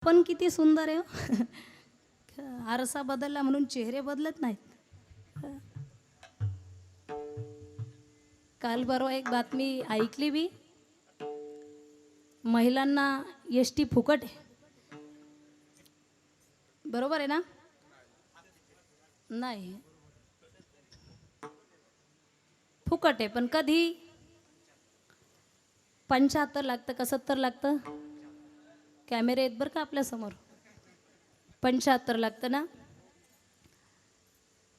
पण किती सुंदर आहे हो. आरसा बदलला म्हणून चेहरे बदलत नाहीत. काल परवा एक बातमी ऐकली बी, महिलांना एसटी फुकट आहे. बरोबर आहे ना? नाही, फुकट आहे, पण कधी 75 लागतं का 70 लागतं? कॅमेरे आहेत बरं का आपल्या समोर. 75 लागतं ना.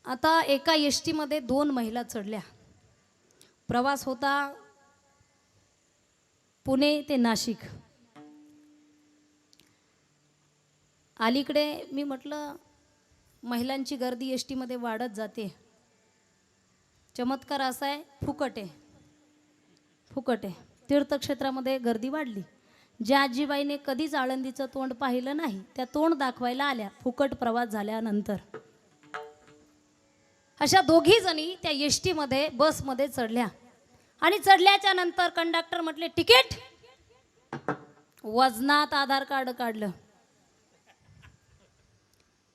आता एका एसटी मध्ये 2 महिला चढल्या. प्रवास होता पुणे ते नाशिक. अलीकडे मी म्हटलं महिलांची गर्दी एसटी मध्ये वाढत जाते. चमत्कार असा आहे, फुकट आहे. फुकट आहे. तीर्थक्षेत्रामध्ये गर्दी वाढली. ज्या आजीबाईने कधीच आळंदीचं तोंड पाहिलं नाही, त्या तोंड दाखवायला आल्या फुकट प्रवास झाल्यानंतर. अशा दोघी जणी त्या एसटी मध्ये बसमध्ये चढल्या आणि चढल्याच्या नंतर कंडक्टर म्हटले तिकीट. वजनात आधार कार्ड काढलं.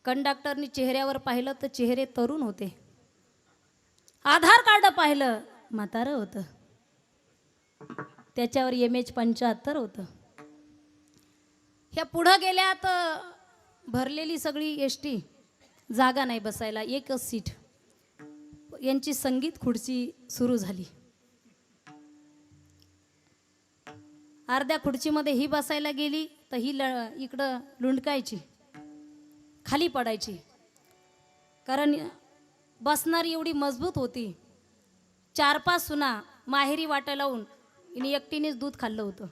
कंडक्टरनी चेहऱ्यावर पाहिलं तर चेहरे तरुण होते. आधार कार्ड पाहिलं म्हातारं होतं. त्याच्यावर MH 75 होतं. ह्या पुढं गेल्या तर भरलेली सगळी एसटी, जागा नाही बसायला, एकच सीट. यांची संगीत खुर्ची सुरू झाली. अर्ध्या खुर्चीमध्ये ही बसायला गेली तर ही इकडं लुंडकायची, खाली पडायची. कारण बसणारी एवढी मजबूत होती. 4-5 सुना माहेरी वाटा लावून हिने एकटीनेच दूध खाल्लं होतं.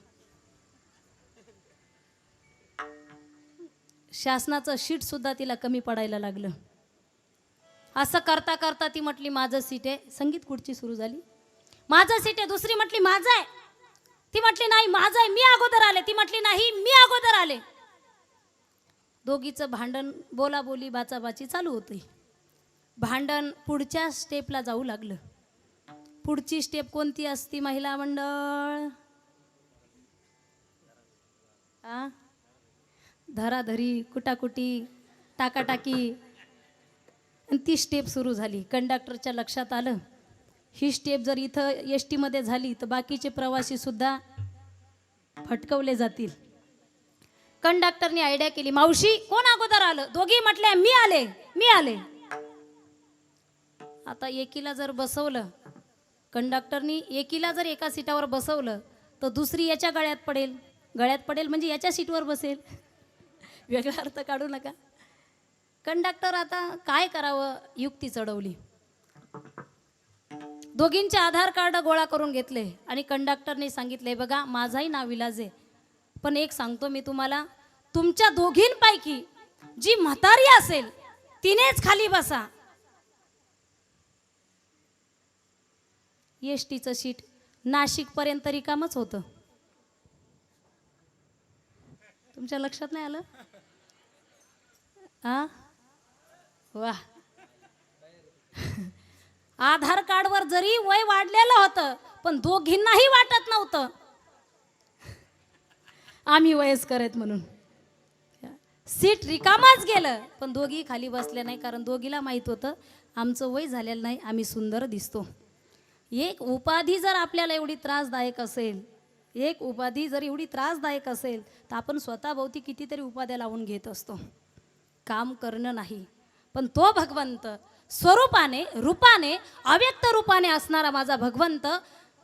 शासनाचं शीट सुद्धा तिला कमी पडायला लागलं. असं करता करता ती म्हटली माझं सीट आहे. संगीत खुर्ची सुरू झाली. माझं सीट आहे. दुसरी म्हटली माझं आहे. ती म्हटली नाही माझं आहे, मी अगोदर आले. ती म्हटली नाही मी अगोदर आले. दोघीचं भांडण, बोलाबोली, बाचाबाची चालू होती. भांडण पुढच्या स्टेपला जाऊ लागलं. पुढची स्टेप कोणती असती महिला मंडळ? धराधरी, कुटाकुटी, टाकाटाकी. आणि ती स्टेप सुरू झाली. कंडक्टरच्या लक्षात आलं ही स्टेप जर इथं एसटी मध्ये झाली तर बाकीचे प्रवासी सुद्धा फटकवले जातील. कंडक्टरने आयडिया केली, मावशी कोण अगोदर आलं? दोघी म्हटल्या मी आले, मी आले. आता एकीला जर बसवलं, कंडक्टरनी एकीला जर एका सीटावर बसवलं तर दुसरी याच्या गळ्यात पडेल. गळ्यात पडेल म्हणजे याच्या सीटवर बसेल. वेगळा अर्थ काढू नका. कंडक्टर आता काय करावं, युक्ती चढवली. दोघींचे आधार कार्ड गोळा करून घेतले आणि कंडक्टरने सांगितले बघा माझाही नाविलाज आहे, पण एक सांगतो मी तुम्हाला, तुमच्या दोघींपैकी जी म्हातारी असेल तिनेच खाली बसा. एसटीचं सीट नाशिक पर्यंत रिकामच होतं. तुमच्या लक्षात नाही आलं? वाह. आधार कार्डवर जरी वय वाढलेलं होतं पण दोघींनाही वाटत नव्हतं आम्ही वयस्कर आहेत म्हणून. सीट रिकामाच गेलं पण दोघी खाली बसल्या नाही, कारण दोघीला माहित होतं आमचं वय झालेलं नाही, आम्ही सुंदर दिसतो. एक उपाधी जर आपल्याला एवढी त्रासदायक असेल, एक उपाधी जर एवढी त्रासदायक असेल तर आपण स्वतःभोवती कितीतरी उपाध्या लावून घेत असतो. काम करणं नाही, पण तो भगवंत स्वरूपाने, रूपाने, अव्यक्त रूपाने असणारा माझा भगवंत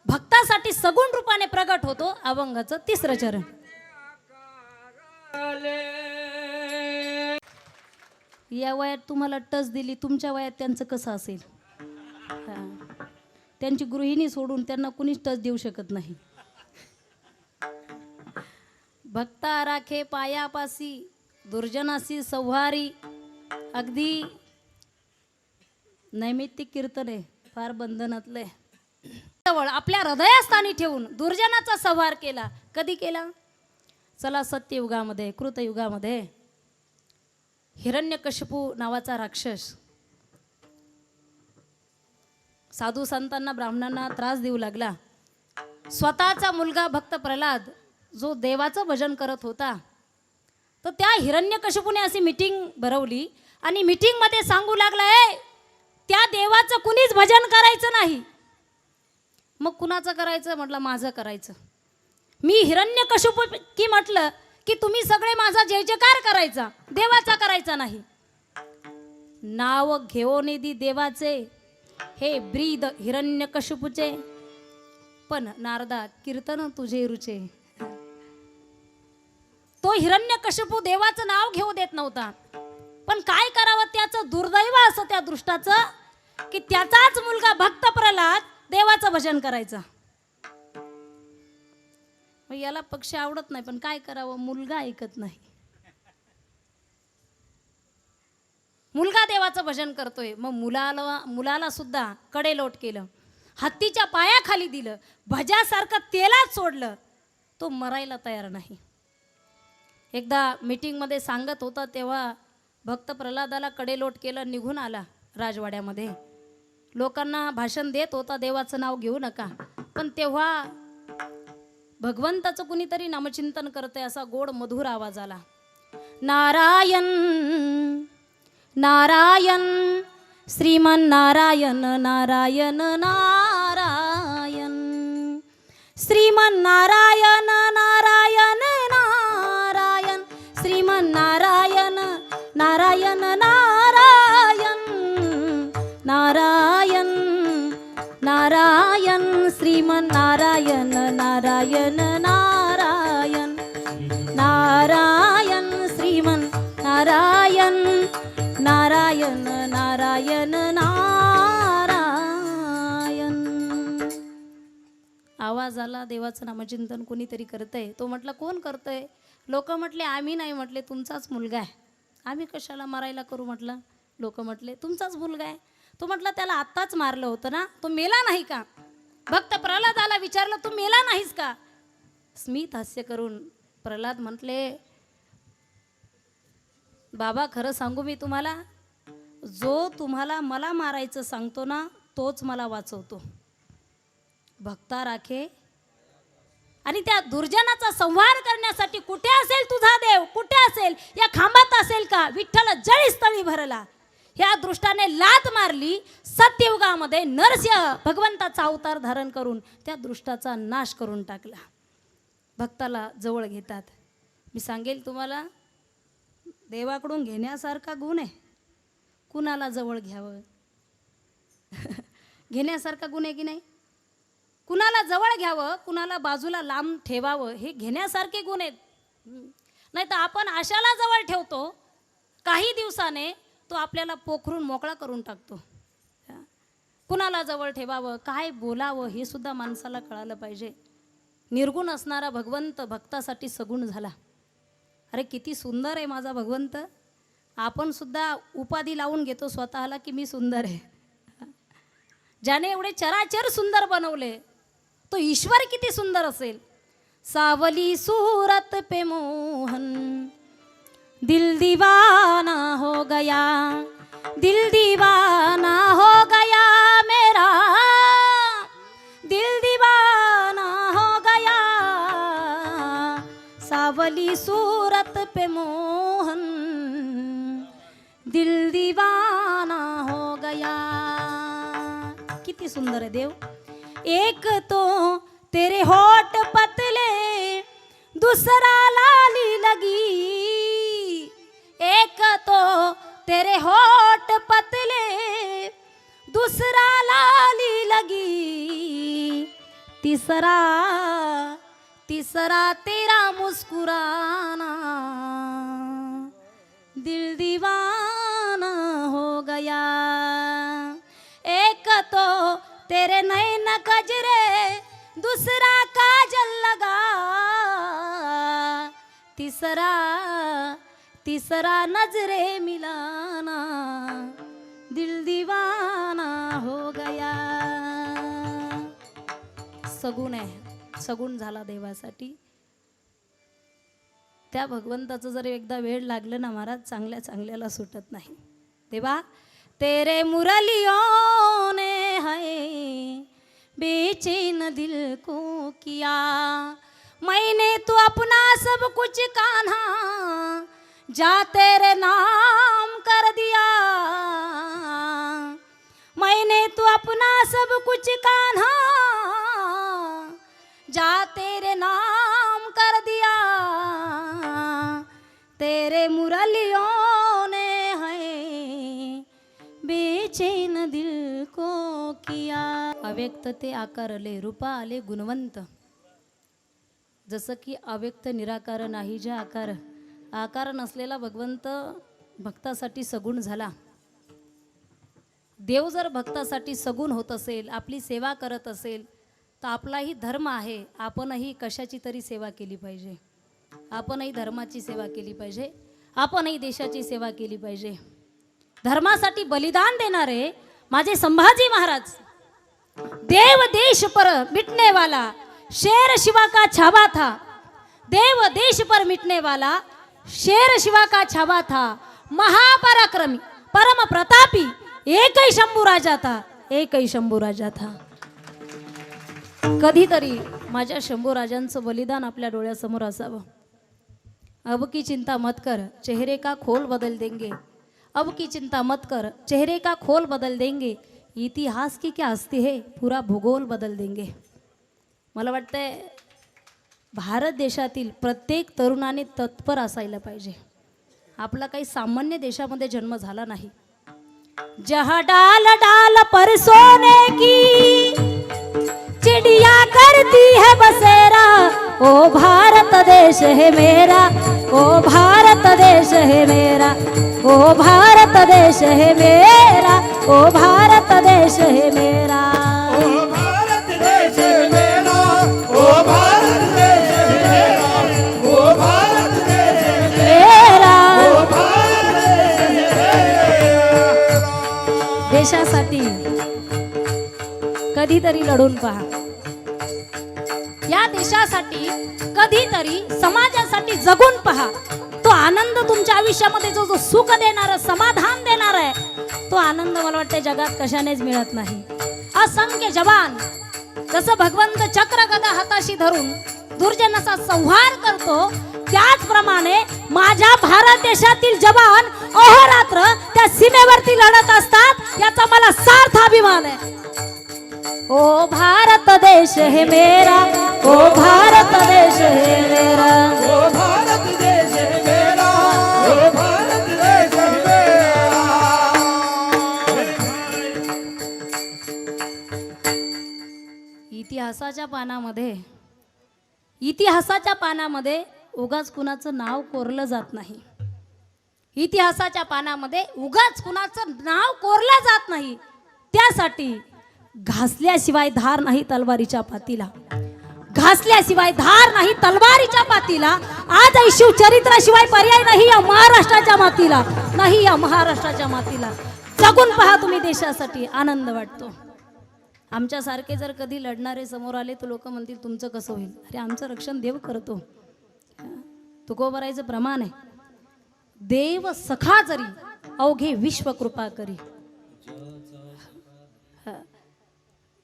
भक्तासाठी सगुण रूपाने प्रगट होतो. अभंगाचं 3रं चरण. या वयात तुम्हाला टच दिली, तुमच्या वयात त्यांचं कसं असेल? त्यांची गृहिणी सोडून त्यांना कुणीच टच देऊ शकत नाही. भक्ता राखे पायापासी, दुर्जनासी संहारी. अगदी नैमित्तिक कीर्तन आहे, फार बंधनातलंय. जवळ आपल्या हृदयस्थानी ठेवून दुर्जनाचा संहार केला. कधी केला? चला सत्ययुगामध्ये, कृतयुगामध्ये हिरण्यकशिपू नावाचा राक्षस साधू संतांना, ब्राह्मणांना त्रास देऊ लागला. स्वतःचा मुलगा भक्त प्रल्हाद जो देवाचं भजन करत होता तर त्या हिरण्यकशिपूने अशी मीटिंग भरवली आणि मीटिंगमध्ये सांगू लागला, ए त्या देवाचं कुणीच भजन करायचं नाही. मग कुणाचं करायचं? म्हटलं माझं करायचं. मी हिरण्यकशिपू की म्हटलं की तुम्ही सगळे माझा जय जयकार करायचा, देवाचा करायचा नाही. नाव घेऊन दी देवाचे, हे ब्रीद हिरण्यकशिपूचे, पण नारदा कीर्तन तुझे रुचे. तो हिरण्यकशिपू देवाचं नाव घेऊ देत नव्हता, पण काय करावं, त्याचं दुर्दैव असं त्या दृष्टाचं की त्याचाच मुलगा भक्त प्रल्हाद देवाचं भजन करायचा. याला पक्ष आवडत नाही, पण काय करावं, मुलगा ऐकत नाही. मुलगा देवाचं भजन करतोय, मग मुलाला सुद्धा कडेलोट केलं, हत्तीच्या पायाखाली दिलं, भजासारखं तेलात सोडलं. तो मरायला तयार नाही. एकदा मीटिंगमध्ये सांगत होता तेव्हा भक्त प्रल्हादाला कडेलोट केलं, निघून आला राजवाड्यामध्ये. लोकांना भाषण देत होता, देवाचं नाव घेऊ नका. पण तेव्हा भगवंताचं कुणीतरी नामचिंतन करतंय असा गोड मधुर आवाज आला. नारायण नारायण श्रीमन नारायण नारायण नारायण श्रीमन नारायण नारायण नारायण श्रीमन नारायण नारायण नारायण नारायण नारायण श्रीमन नारायण नारायण नारायण नारायण श्रीमन नारायण नारायण नारायण नारायण. आवाज आला, देवाचं नामचिंतन कोणीतरी करतंय. तो म्हटलं कोण करतंय? लोक म्हटले आम्ही नाही. म्हटले तुमचाच मुलगा आहे, आम्ही कशाला मारायला करू. म्हटलं लोक म्हटले तुमचाच मुलगा आहे. तो म्हटलं त्याला आत्ताच मारलं होतं ना, तो मेला नाही का? भक्त प्रल्हादाला विचारलं तू मेला नाहीस का? स्मित हास्य करून प्रल्हाद म्हटले, बाबा खरं सांगू मी तुम्हाला, जो तुम्हाला मला मारायचं सांगतो ना तोच मला वाचवतो. भक्ता राखे. आणि त्या दुर्जनाचा संहार करण्यासाठी कुठे असेल तुझा देव, कुठे असेल, या खांबात असेल का? विठ्ठल जळीस्थळी भरला. ह्या दृष्टाने लात मारली. सत्ययुगामध्ये नरसिंह भगवंताचा अवतार धारण करून त्या दृष्टाचा नाश करून टाकला. भक्ताला जवळ घेतात. मी सांगेल तुम्हाला, देवाकडून घेण्यासारखा गुण आहे. कुणाला जवळ घ्यावं घेण्यासारखा गुण आहे की नाही? कुणाला जवळ घ्यावं, कुणाला बाजूला लांब ठेवावं, हे घेण्यासारखे गुण आहेत. नाही तर आपण आशाला जवळ ठेवतो, काही दिवसाने तो आपल्याला पोखरून मोकळा करून टाकतो. कुणाला जवळ ठेवावं, काय बोलावं हे सुद्धा माणसाला कळालं पाहिजे. निर्गुण असणारा भगवंत भक्तासाठी सगुण झाला. अरे किती सुंदर आहे माझा भगवंत. आपण सुद्धा उपाधी लावून घेतो स्वतःला की मी सुंदर आहे. ज्याने एवढे चराचर सुंदर बनवले तो ईश्वर किती सुंदर असेल. सावली सूरत पे मोहन दिल दीवाना हो गया, दिल दीवाना हो गया मेरा, दिल दीवाना हो गया. सावली सूरत पे मोहन दिल दीवाना हो गया. किती सुंदर आहे देव. एक तो तेरे होठ पतले, दूसरा लाली लगी. एक तो तेरे होठ पतले, दूसरा लाली लगी. तीसरा तीसरा तेरा मुस्कुराना, दिल दीवाना हो गया. एक तो तेरे नैन कजरे, दूसरा काजल लगा. तीसरा तीसरा नजरे मिलाना, दिल दीवाना हो गया. सगुण आहे, सगुण झाला देवासाठी. त्या भगवंताचं जर एकदा वेळ लागलं ना महाराज, चांगल्या चांगल्याला सुटत नाही. देवा तेरे मुरलियों ने है बेचैन दिल को किया. मैंने तो अपना सब कुछ कान्हा जा तेरे नाम कर दिया मैंने तो अपना सब कुछ कान्हा, जा तेरे नाम कर दिया तेरे मुरलियों ने है बेचैन दिल को किया. अव्यक्त ते आकारले, रूपा आले गुणवंत. जसं की अव्यक्त निराकार नाही जे आकार नसलेला भगवंत भक्तासाठी सगुण झाला. देव जर भक्तासाठी सगुण होत असेल, आपली सेवा करत असेल, तर आपलाही धर्म आहे. आपणही कशाची तरी सेवा केली पाहिजे. आपणही धर्माची सेवा केली पाहिजे. आपणही देशाची सेवा केली पाहिजे. धर्मासाठी बलिदान देणारे माझे संभाजी महाराज. देव देश पर मिटने वाला शेर शिवा का छावा था. देव देश पर मिटने वाला शेर शिवा का छावा था. महापराक्रमी परम प्रतापी एक ही शंभू राजा था. एक ही शंभू राजा था. कधीतरी माझ्या शंभू राजांचं बलिदान आपल्या डोळ्यासमोर असावं. अब की चिंता मत कर चेहरे का खोल बदल देंगे. अब की चिंता मत कर चेहरे का खोल बदल देंगे. इतिहास की क्या हस्ती है पूरा भूगोल बदल देंगे. मला वाटतंय भारत देशातील प्रत्येक तरुणाने तत्पर असायला पाहिजे. आपला काही सामान्य देशामध्ये जन्म झाला नाही. जहाँ डाल डाल पर सोने की चिड़िया करती है बसेरा. ओ भारत देश है मेरा, ओ भारत देश है मेरा, ओ भारत देश है मेरा, ओ भारत देश है मेरा. ओ भारत देश है मेरा, ओ भारत देश है मेरा, ओ भारत देश है मेरा. ओ भारत देश है मेरा. देशासाठी कधीतरी लढून पहा. या देशासाठी कधीतरी समाजासाठी जगून पहा. तो आनंद तुमच्या आयुष्यामध्ये जो सुख देणारा समाधान देणार आहे तो आनंद मला वाटतं जगात कशानेच मिळत नाही. असंख्य जवान जसं भगवंत चक्र गदा हाताशी धरून दुर्जनाचा संहार करतो त्याचप्रमाणे माझ्या भारत देशातील जवान अहोरात्र त्या सीमेवरती लढत असतात याचा मला सार्थ अभिमान आहे. ओ भारत देश है मेरा, ओ भारत देश है मेरा, ओ भारत देश है मेरा, ओ भारत देश है मेरा. इतिहासाच्या पानामध्ये उगाच कुणाचं नाव कोरलं जात नाही. इतिहासाच्या पानामध्ये उगाच कुणाचं नाव कोरलं जात नाही. त्यासाठी घासल्याशिवाय धार नाही तलवारीच्या पातीला. घासल्याशिवाय धार नाही तलवारीच्या पातीला. आजही शिवचरित्राशिवाय पर्याय नाही या महाराष्ट्राच्या मातीला. नाही या महाराष्ट्राच्या मातीला. जगून पहा तुम्ही देशासाठी. आनंद वाटतो. आमच्यासारखे जर कधी लढणारे समोर आले तर लोक म्हणतील तुमचं कसं होईल. अरे आमचं रक्षण देव करतो. तुकोबरायचं प्रमाण आहे. देव सखा जरी अवघे विश्व कृपा करी.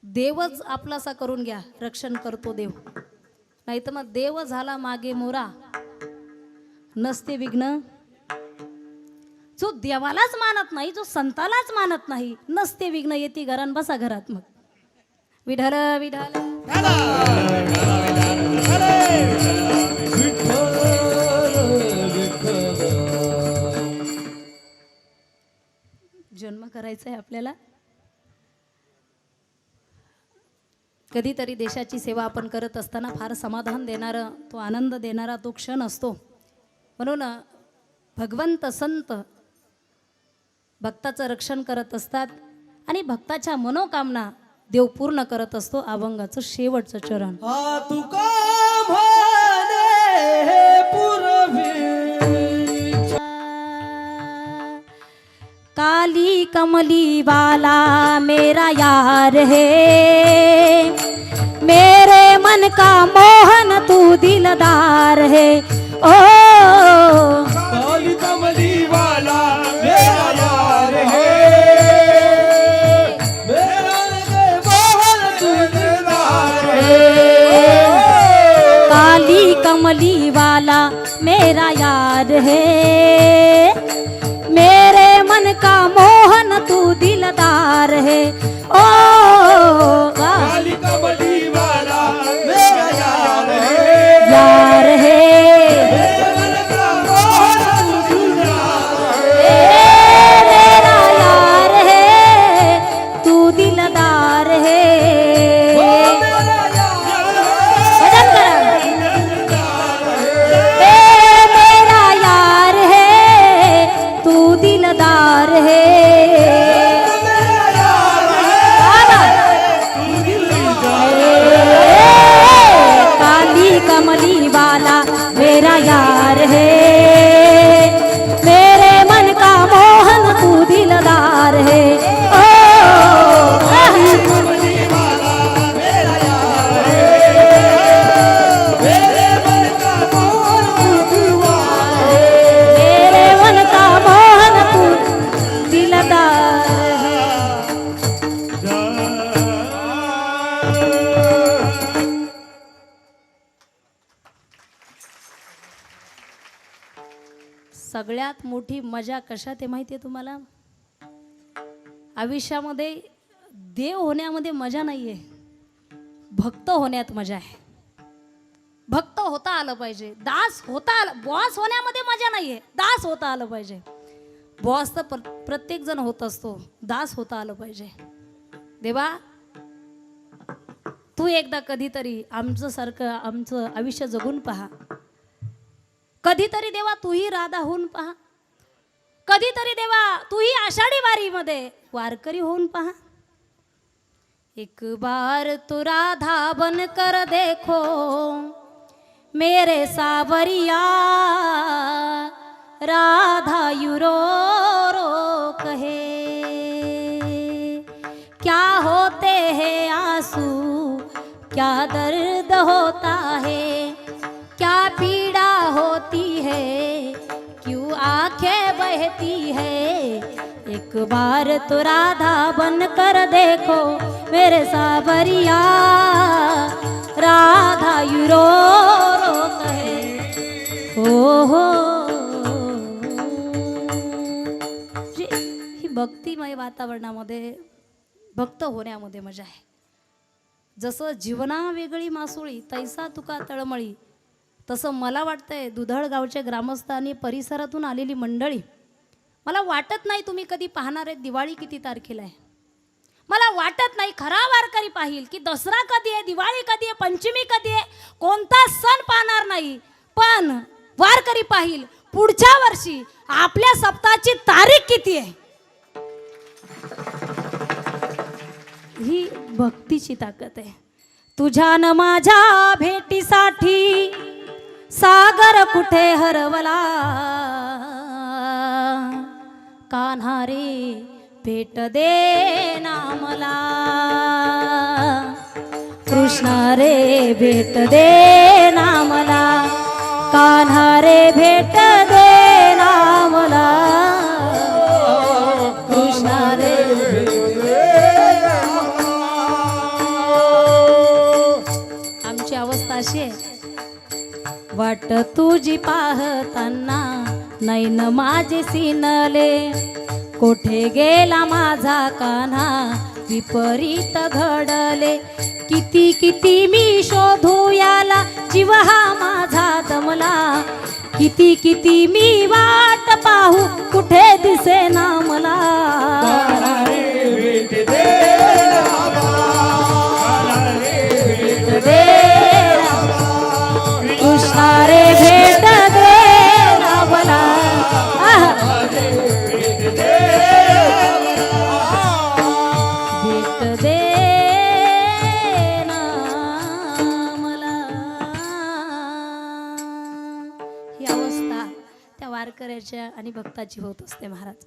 देवच आपलासा करून घ्या रक्षण करतो देव. नाही तर मग देव झाला मागे मोरा नसते विघ्न. जो देवालाच मानत नाही जो संतालाच मानत नाही नसते विघ्न. येते घरान बसा घरात. मग विढल विढल जन्म करायचा आहे आपल्याला. कधीतरी देशाची सेवा आपण करत असताना फार समाधान देणारं तो आनंद देणारा तो क्षण असतो. म्हणून भगवंत संत भक्ताचं रक्षण करत असतात आणि भक्ताच्या मनोकामना देव पूर्ण करत असतो. अभंगाचं शेवटचं चरण. हा तुका म्हणे पुरवी काली कमली वाला मेरा यार है, मेरे मन का मोहन तू दिलदार है. ओ काली कमली वाला मेरा यार है, मेरा मोहन तू दिलदार है. काली कमली वाला मेरा यार है, मेरे मन का मोहन तू दिलदार है। ओ वाह, काली कमली वाला मेरा यार है, यार है मन का मोहन तू दिलदार है। मेरा यार है, तू दिलदार है। मेरा यार भजन करा। मेरा यार है, तू दिलदार है। काली कमली वाला मेरा यार है, मेरे मन का मोहन तू दिलदार है। ओ कमली वाला मेरा यार है, मेरे मन का मोहन तू दिलदार है। मेरे मन का मोहन तू दिलदार है। सगळ्यात मोठी मजा कशात आहे माहिती आहे तुम्हाला? आयुष्यामध्ये देव होण्यामध्ये मजा नाहीये, भक्त होण्यात मजा आहे. भक्त होता आलं पाहिजे, दास होता आलं. बॉस होण्यामध्ये मजा नाहीये, दास होता आलं पाहिजे. बॉस तर प्रत्येक जण होत असतो, दास होता आलं पाहिजे. देवा तू एकदा कधीतरी आमचं सारखं आमचं आयुष्य जगून पहा. कधीतरी देवा तूही राधा होऊन पहा. कधीतरी देवा तूही आषाढी वारीमध्ये वारकरी होऊन पहा. एक बार तो राधा बन कर देखो मेरे सावरिया, राधा यू रो रो कहे, क्या होते हैं आंसू, क्या दर्द होता है, क्या पीड़ा होती है, क्यों आंखें बहती है. एक बार तो राधा बन कर देखो मेरे सावरिया, राधा यू रो रो कहे. हो ही भक्तिमय वातावरणामध्ये भक्त होण्यामध्ये मजा आहे. जसं जीवना वेगळी मासोळी तैसा तुका तळमळी, तसं मला वाटतंय दुधाळ गावच्या ग्रामस्थ आणि परिसरातून आलेली मंडळी, मला वाटत नाही तुम्ही कधी पाहणार आहेत दिवाळी किती तारखेला आहे. मला वाटत नाही खरा वारकरी पाहिल की दसरा कधी आहे, दिवाळी कधी आहे, पंचमी कधी आहे, कोणता सण पाहणार नाही. पण वारकरी पाहिल पुढच्या वर्षी आपल्या सप्ताहाची तारीख किती आहे. ही भक्तीची ताकद आहे. तुझ्या न माझ्या भेटीसाठी सागर कुठे हरवला, कान्हा रे भेट दे ना मला, कृष्णा रे भेट दे ना मला, कान्हा रे भेट दे ना मला, कृष्णा रे. आमची अवस्था अशी आहे, वाट तुझी पाहताना नैन माझे सिनले, कोठे गेला माझा कान्हा विपरीत घडले. किती किती मी शोधू याला जीव हा माझा दमला, किती किती मी वाट पाहू कुठे दिसे ना मला. भेट दे कृष्णा रे भेट दे ना मला. भेट दे ना मला. ही अवस्था त्या वारकऱ्याच्या आणि भक्ताची होत असते महाराज.